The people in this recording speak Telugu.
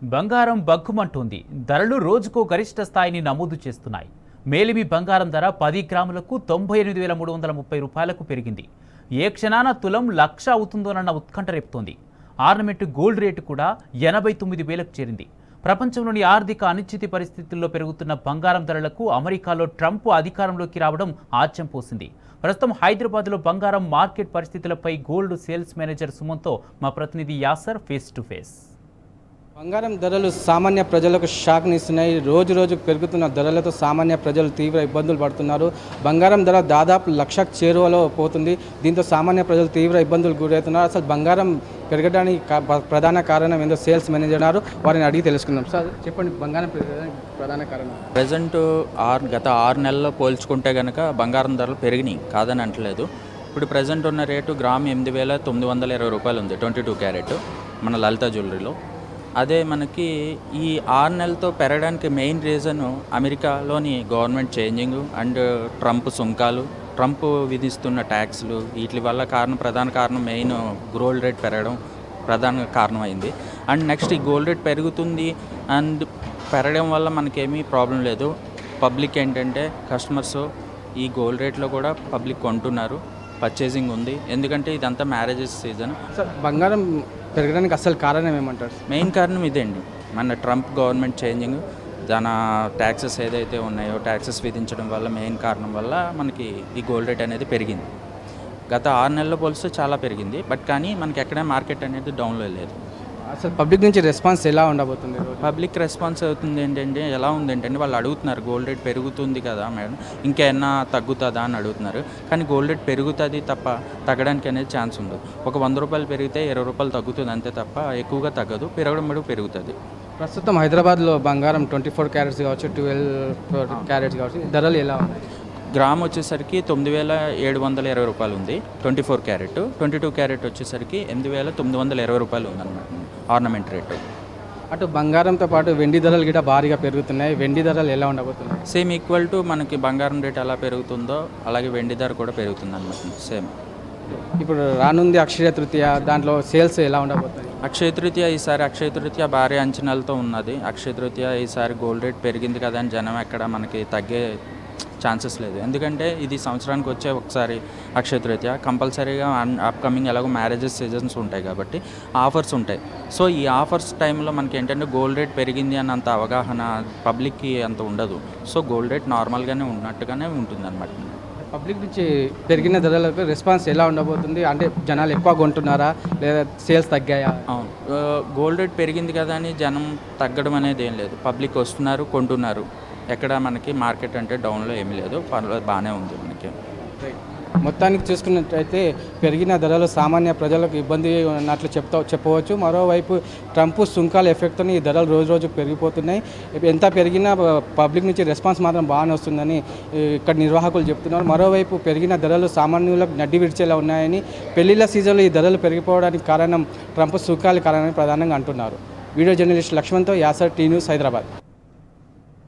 బంగారం బగ్గుమంటోంది. ధరలు రోజుకో గరిష్ట స్థాయిని నమోదు చేస్తున్నాయి. మేలిమి బంగారం ధర 10 గ్రాములకు 98,330 రూపాయలకు పెరిగింది. ఏ క్షణాన తులం 1,00,000 అవుతుందోనన్న ఉత్కంఠ రేపుతోంది. ఆర్నమెంట్ గోల్డ్ రేటు కూడా 89,000కు చేరింది. ప్రపంచంలోని ఆర్థిక అనిశ్చితి పరిస్థితుల్లో పెరుగుతున్న బంగారం ధరలకు అమెరికాలో ట్రంప్ అధికారంలోకి రావడం ఆజ్యం పోసింది. ప్రస్తుతం హైదరాబాద్లో బంగారం మార్కెట్ పరిస్థితులపై గోల్డ్ సేల్స్ మేనేజర్ సుమన్తో మా ప్రతినిధి యాసర్ ఫేస్ టు ఫేస్. బంగారం ధరలు సామాన్య ప్రజలకు షాక్నిస్తున్నాయి. రోజు రోజుకు పెరుగుతున్న ధరలతో సామాన్య ప్రజలు తీవ్ర ఇబ్బందులు పడుతున్నారు. బంగారం ధర దాదాపు 1,00,000 చేరువలో పోతుంది. దీంతో సామాన్య ప్రజలు తీవ్ర ఇబ్బందులు గురవుతున్నారు. అసలు బంగారం పెరగడానికి ప్రధాన కారణం ఏందో సేల్స్ మేనేజర్ ఉన్నారు, వారిని అడిగి తెలుసుకుందాం. సార్ చెప్పండి, బంగారం పెరగడానికి ప్రధాన కారణం? ప్రజెంట్ గత 6 నెలల్లో పోల్చుకుంటే కనుక బంగారం ధరలు పెరిగినాయి, కాదని అంటలేదు. ఇప్పుడు ప్రజెంట్ ఉన్న రేటు గ్రామ్ 8,920 రూపాయలు ఉంది 22 క్యారెట్ మన లలిత జ్యువెలరీలో. అదే మనకి ఈ 6 నెలలతో పెరగడానికి మెయిన్ రీజను అమెరికాలోని గవర్నమెంట్ చేంజింగ్ అండ్ ట్రంప్ సుంకాలు, ట్రంప్ విధిస్తున్న ట్యాక్స్లు, వీటి వల్ల ప్రధాన కారణం మెయిన్ గోల్డ్ రేట్ పెరగడం ప్రధాన కారణం అయింది. అండ్ నెక్స్ట్ ఈ గోల్డ్ రేట్ పెరుగుతుంది అండ్ పెరగడం వల్ల మనకేమీ ప్రాబ్లం లేదు. పబ్లిక్ ఏంటంటే కస్టమర్స్ ఈ గోల్డ్ రేట్లో కూడా పబ్లిక్ కొంటున్నారు, పర్చేసింగ్ ఉంది. ఎందుకంటే ఇదంతా మ్యారేజెస్ సీజన్. సార్ బంగారం పెరగడానికి అసలు కారణం ఏమంటారు? మెయిన్ కారణం ఇదేండి, మన ట్రంప్ గవర్నమెంట్ చేంజింగ్, దాని ట్యాక్సెస్ ఏదైతే ఉన్నాయో ట్యాక్సెస్ విధించడం వల్ల మెయిన్ కారణం వల్ల మనకి ఈ గోల్డ్ రేట్ అనేది పెరిగింది. గత 6 నెలల్లో పోలిస్తే చాలా పెరిగింది, బట్ కానీ మనకి ఎక్కడ మార్కెట్ అనేది డౌన్లో లేదు. అసలు పబ్లిక్ నుంచి రెస్పాన్స్ ఎలా ఉండబోతుంది? పబ్లిక్ రెస్పాన్స్ అవుతుంది ఏంటంటే, ఎలా ఉంది ఏంటంటే వాళ్ళు అడుగుతున్నారు గోల్డ్ రేట్ పెరుగుతుంది కదా మేడం, ఇంకేమన్నా తగ్గుతుందా అని అడుగుతున్నారు. కానీ గోల్డ్ రేట్ పెరుగుతుంది తప్ప తగ్గడానికి అనేది ఛాన్స్ ఉండదు. ఒక 100 రూపాయలు పెరిగితే 20 రూపాయలు తగ్గుతుంది అంతే తప్ప ఎక్కువగా తగ్గదు, పెరగడం కూడా పెరుగుతుంది. ప్రస్తుతం హైదరాబాద్లో బంగారం 24 క్యారెట్స్ కావచ్చు, 12 క్యారెట్స్ కావచ్చు, ధరలు ఎలా ఉన్నాయి? గ్రామ్ వచ్చేసరికి 9,720 రూపాయలు ఉంది 24 క్యారెట్. 22 క్యారెట్ వచ్చేసరికి 8,920 రూపాయలు ఉందన్నమాట ఆర్నమెంట్ రేటు. అటు బంగారంతో పాటు వెండి ధరలు కూడా భారీగా పెరుగుతున్నాయి. వెండి ధరలు ఎలా ఉండబోతున్నాయి? సేమ్ ఈక్వల్ టు మనకి బంగారం రేట్ ఎలా పెరుగుతుందో అలాగే వెండి ధర కూడా పెరుగుతుంది అనమాట సేమ్. ఇప్పుడు రానుంది అక్షయ తృతీయ, దాంట్లో సేల్స్ ఎలా ఉండబోతుంది? అక్షయ తృతీయ భారీ అంచనాలతో ఉన్నది. అక్షయ తృతీయ ఈసారి గోల్డ్ రేట్ పెరిగింది కదా అని జనం ఎక్కడ మనకి తగ్గే ఛాన్సెస్ లేదు. ఎందుకంటే ఇది సంవత్సరానికి వచ్చే ఒకసారి అక్షయ తృతీయ, కంపల్సరీగా అప్కమింగ్ ఎలాగో మ్యారేజెస్ సీజన్స్ ఉంటాయి కాబట్టి ఆఫర్స్ ఉంటాయి. సో ఈ ఆఫర్స్ టైంలో మనకి ఏంటంటే గోల్డ్ రేట్ పెరిగింది అన్నంత అవగాహన పబ్లిక్కి అంత ఉండదు. సో గోల్డ్ రేట్ నార్మల్గానే ఉన్నట్టుగానే ఉంటుంది అనమాట. పబ్లిక్ నుంచి పెరిగిన ధరలకు రెస్పాన్స్ ఎలా ఉండబోతుంది? అంటే జనాలు ఎక్కువ కొంటున్నారా లేదా సేల్స్ తగ్గాయా? అవును, గోల్డ్ రేట్ పెరిగింది కదా అని జనం తగ్గడం అనేది ఏం లేదు. పబ్లిక్ వస్తున్నారు, కొంటున్నారు. ఎక్కడ మనకి మార్కెట్ అంటే డౌన్లో ఏమీ లేదు, పర్వాలేదు, బాగానే ఉంది మనకి. మొత్తానికి చూసుకున్నట్టయితే పెరిగిన ధరలు సామాన్య ప్రజలకు ఇబ్బంది ఉన్నట్లు చెప్పవచ్చు. మరోవైపు ట్రంప్ సుంకాల ఎఫెక్ట్తో ఈ ధరలు రోజు రోజు పెరిగిపోతున్నాయి. ఎంత పెరిగినా పబ్లిక్ నుంచి రెస్పాన్స్ మాత్రం బాగానే వస్తుందని ఇక్కడ నిర్వాహకులు చెప్తున్నారు. మరోవైపు పెరిగిన ధరలు సామాన్యులకు నడ్డి విడిచేలా ఉన్నాయని, పెళ్లిళ్ళ సీజన్లో ఈ ధరలు పెరిగిపోవడానికి కారణం ట్రంప్ సుంకాల కారణమని ప్రధానంగా అంటున్నారు. వీడియో జర్నలిస్ట్ లక్ష్మణ్తో యాసర్, టీ న్యూస్, హైదరాబాద్.